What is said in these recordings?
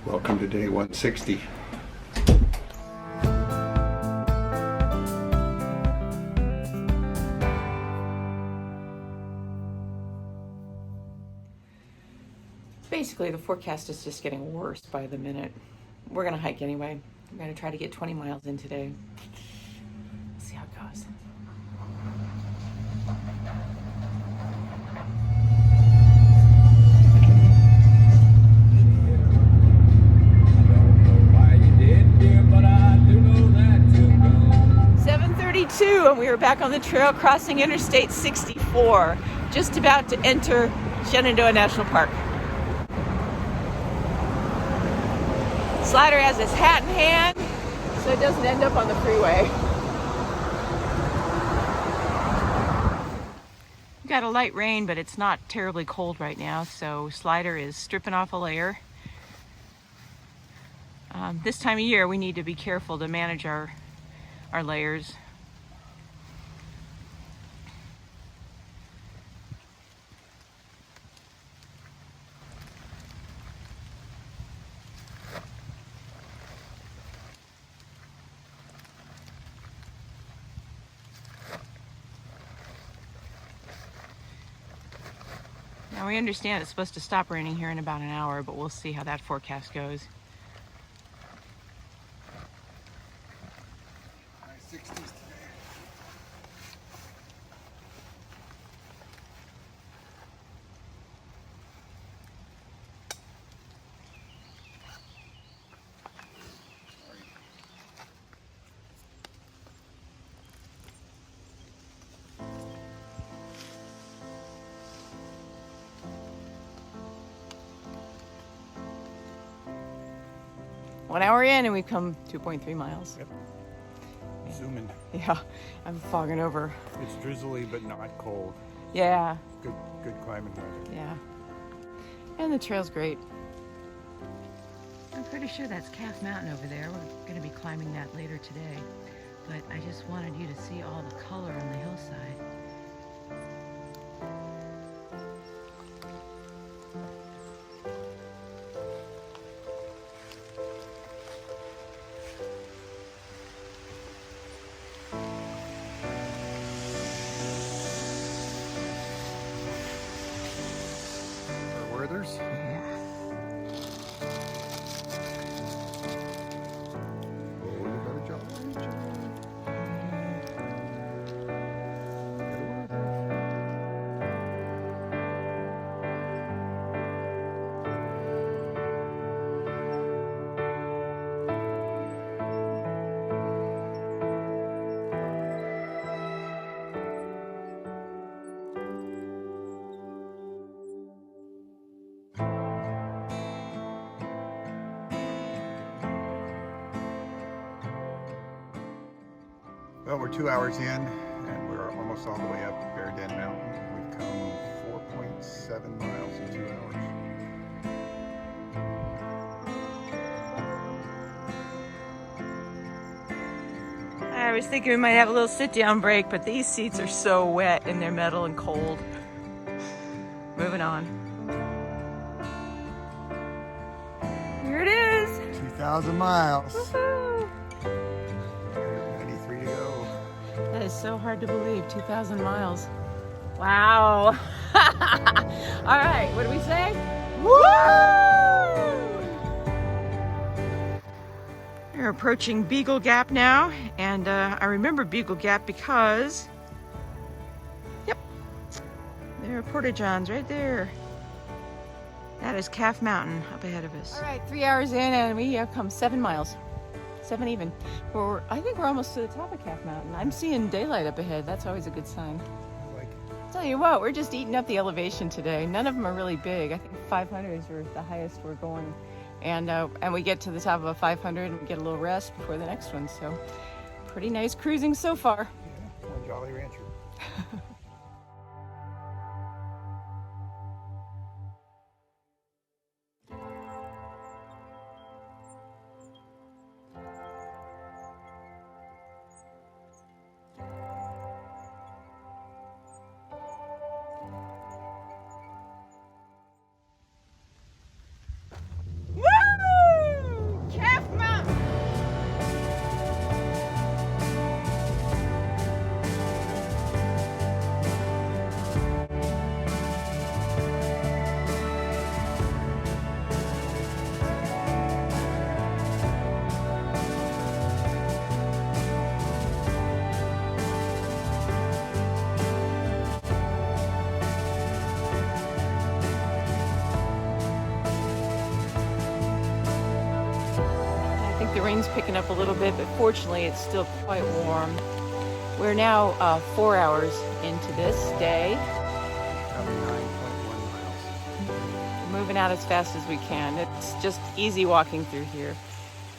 Welcome to day 160. Basically, the forecast is just getting worse by the minute. We're gonna hike anyway. We're gonna try to get 20 miles in today. Let's see how it goes. And we were back on the trail crossing Interstate 64, just about to enter Shenandoah National Park. Slider has his hat in hand, so it doesn't end up on the freeway. We got a light rain, but it's not terribly cold right now, so Slider is stripping off a layer. This time of year, we need to be careful to manage our layers. Now we understand it's supposed to stop raining here in about an hour, but we'll see how that forecast goes. High 60s today. One hour in and we've come 2.3 miles. Yep. Zooming. Yeah, I'm fogging over. It's drizzly but not cold. Yeah. Good climbing weather. Yeah. And the trail's great. I'm pretty sure that's Calf Mountain over there. We're going to be climbing that later today. But I just wanted you to see all the color on the hillside. Werthers? Yeah. Oh, you got a job. Well, we're 2 hours in, and we're almost all the way up Bear Den Mountain. We've come 4.7 miles in 2 hours. I was thinking we might have a little sit-down break, but these seats are so wet and they're metal and cold. Moving on. Here it is. 2,000 miles. Woohoo! 93 to go. That is so hard to believe. 2,000 miles. Wow. All right, what do we say? Woo! We're approaching Beagle Gap now, and I remember Beagle Gap because, yep, there are porta-johns right there. That is Calf Mountain up ahead of us. All right, 3 hours in, and we have come 7 miles. 7 even. I think we're almost to the top of Calf Mountain. I'm seeing daylight up ahead. That's always a good sign. I like it. Tell you what, we're just eating up the elevation today. None of them are really big. I think 500s are the highest we're going. And we get to the top of a 500 and we get a little rest before the next one. So pretty nice cruising so far. Yeah, one Jolly Rancher. rain's picking up a little bit, but fortunately it's still quite warm. We're now 4 hours into this day. Coming 9.1 miles. We're moving out as fast as we can. It's just easy walking through here.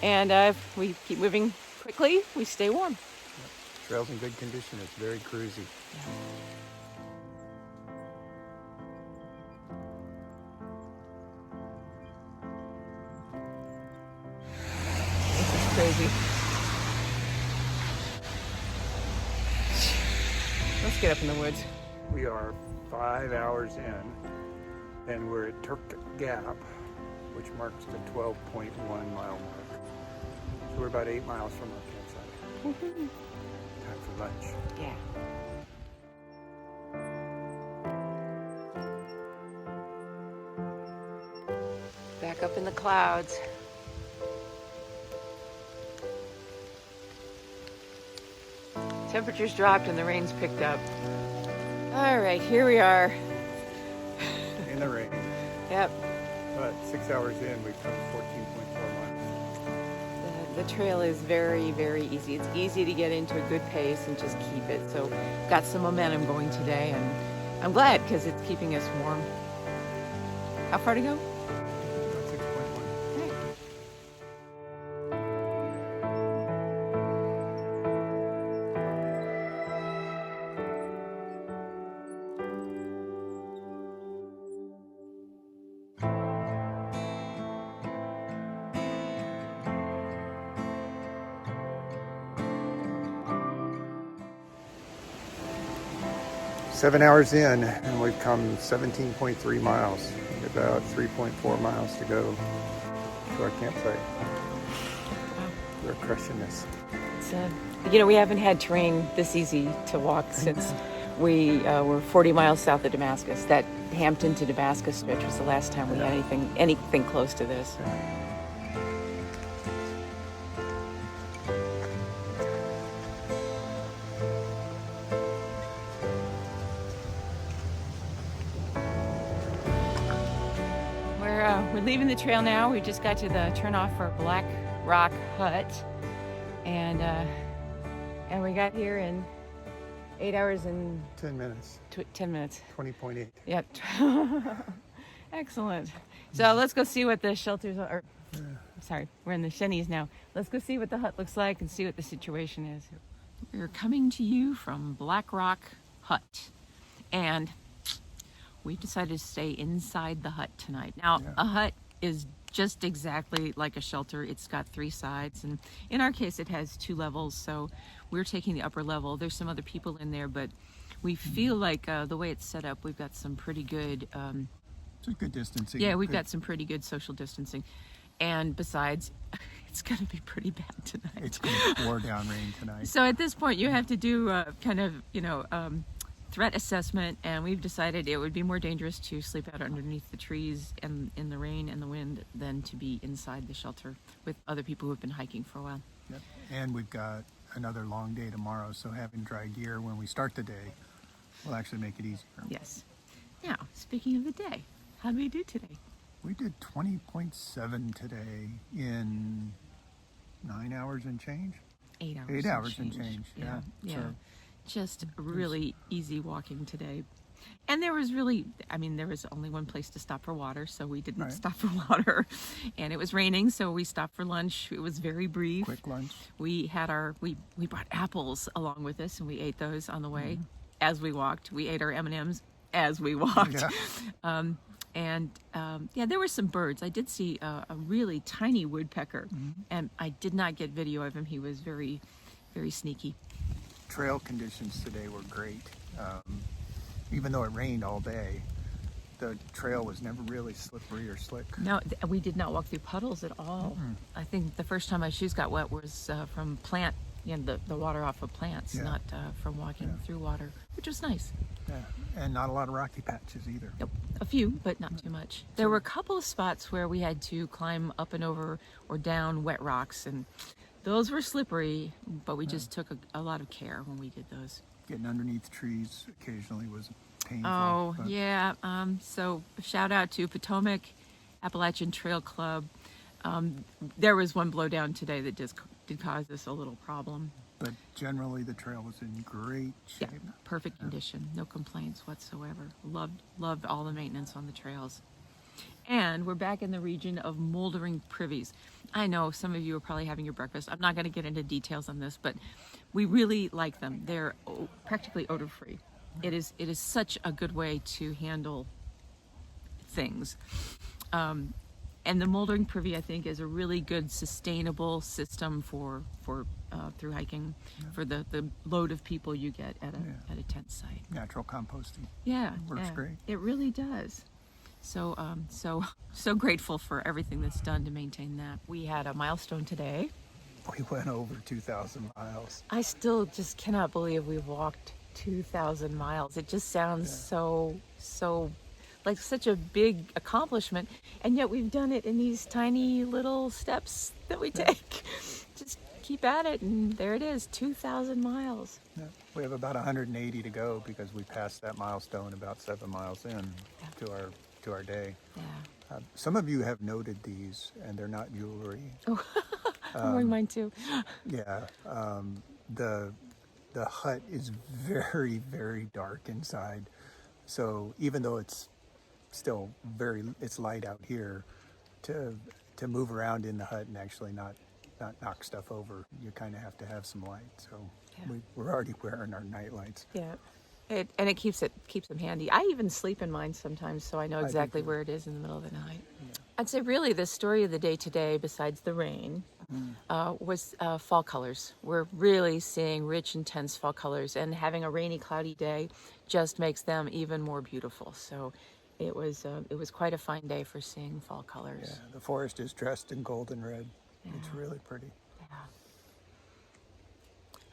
And if we keep moving quickly, we stay warm. Yep. Trail's in good condition. It's very cruisy. This is crazy. Let's get up in the woods. We are 5 hours in, and we're at Turk Gap, which marks the 12.1 mile mark. So we're about 8 miles from our campsite. Time for lunch. Yeah. Back up in the clouds. Temperatures dropped and the rain's picked up. All right, here we are. In the rain. Yep. But 6 hours in, we've come 14.4 miles. The trail is very, very easy. It's easy to get into a good pace and just keep it. So got some momentum going today, and I'm glad because it's keeping us warm. How far to go? About 6.1. Right. Seven hours in, and we've come 17.3 miles. About 3.4 miles to go to our campsite. Wow. We're crushing this. It's, we haven't had terrain this easy to walk since we were 40 miles south of Damascus. That Hampton to Damascus stretch was the last time we had anything close to this. We're leaving the trail now. We just got to the turnoff for Blackrock Hut, and we got here in 8 hours and 10 minutes. 10 minutes. 20.8. Yep. Excellent. So let's go see what the shelters are. Sorry, we're in the Shennies now. Let's go see what the hut looks like and see what the situation is. We're coming to you from Blackrock Hut, and we decided to stay inside the hut tonight. Now, a hut is just exactly like a shelter. It's got 3 sides, and in our case, it has 2 levels, so we're taking the upper level. There's some other people in there, but we feel like the way it's set up, we've got some pretty good... it's a good distancing. Yeah, we've got some pretty good social distancing. And besides, it's going to be pretty bad tonight. It's going to pour down rain tonight. So at this point, you have to do threat assessment, and we've decided it would be more dangerous to sleep out underneath the trees and in the rain and the wind than to be inside the shelter with other people who have been hiking for a while. Yep. And we've got another long day tomorrow, so having dry gear when we start the day will actually make it easier. Yes. Now, speaking of the day, how did we do today? We did 20.7 today in 9 hours and change. 8 hours. 8 hours and change. Yeah. So Just really easy walking today. And there was only one place to stop for water, so we didn't stop for water. And it was raining, so we stopped for lunch. It was very brief. quick lunch. We had we brought apples along with us, and we ate those on the way as we walked. We ate our M&Ms as we walked. Yeah. There were some birds. I did see a really tiny woodpecker, and I did not get video of him. He was very, very sneaky. Trail conditions today were great. Even though it rained all day, the trail was never really slippery or slick. No, we did not walk through puddles at all. I think the first time my shoes got wet was from the water off of plants, not from walking through water, which was nice. Yeah, and not a lot of rocky patches either. Nope, a few, but not too much. There were a couple of spots where we had to climb up and over or down wet rocks, and those were slippery, but we just took a lot of care when we did those. Getting underneath trees occasionally was painful. Oh, yeah. So shout out to Potomac Appalachian Trail Club. There was one blowdown today that just did cause us a little problem. But generally, the trail was in great shape. Yeah, perfect condition, no complaints whatsoever. Loved all the maintenance on the trails. And we're back in the region of moldering privies. I know some of you are probably having your breakfast. I'm not going to get into details on this, but we really like them. They're practically odor-free. It is such a good way to handle things. And the moldering privy, I think, is a really good sustainable system for through hiking, for the load of people you get at a tent site. Natural composting. Yeah, Works great. It really does. So so grateful for everything that's done to maintain that. We had a milestone today. We went over 2,000 miles. I still just cannot believe we've walked 2,000 miles. It just sounds so like such a big accomplishment, and yet we've done it in these tiny little steps that we take. Just keep at it, and there it is, 2,000 miles. Yeah. We have about 180 to go because we passed that milestone about 7 miles in to our day. Yeah. Some of you have noted these, and they're not jewelry. Oh, I'm wearing mine too. Yeah. The hut is very, very dark inside. So even though it's still it's light out here, to move around in the hut and actually not knock stuff over, you kind of have to have some light. So we're already wearing our night lights. Yeah. It keeps them handy. I even sleep in mine sometimes, so I know exactly where it is in the middle of the night. Yeah. I'd say really the story of the day today, besides the rain, was fall colors. We're really seeing rich, intense fall colors, and having a rainy, cloudy day just makes them even more beautiful. So it was quite a fine day for seeing fall colors. Yeah, the forest is dressed in golden red. Yeah. It's really pretty.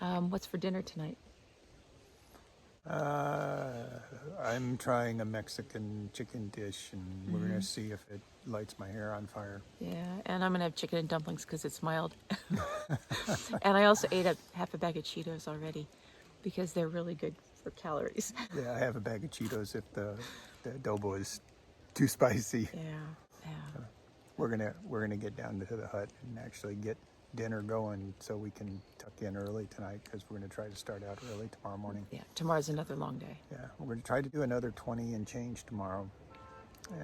Yeah. What's for dinner tonight? I'm trying a Mexican chicken dish, and we're going to see if it lights my hair on fire. Yeah, and I'm going to have chicken and dumplings because it's mild. And I also ate half a bag of Cheetos already because they're really good for calories. Yeah, I have a bag of Cheetos if the adobo is too spicy. Yeah. We're gonna get down to the hut and actually get dinner going so we can tuck in early tonight, because we're going to try to start out early tomorrow morning. Yeah, tomorrow's another long day. Yeah, we're going to try to do another 20 and change tomorrow, and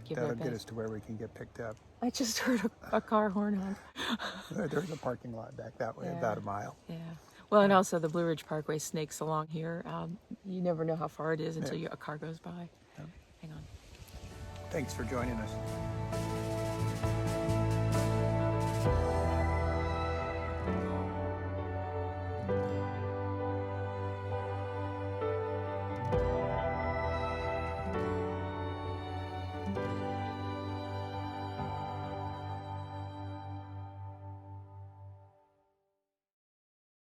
that'll get us to where we can get picked up. I just heard a car horn honk. There's a parking lot back that way, about a mile. Yeah. Well, and also the Blue Ridge Parkway snakes along here. You never know how far it is until a car goes by. Yeah. Hang on. Thanks for joining us.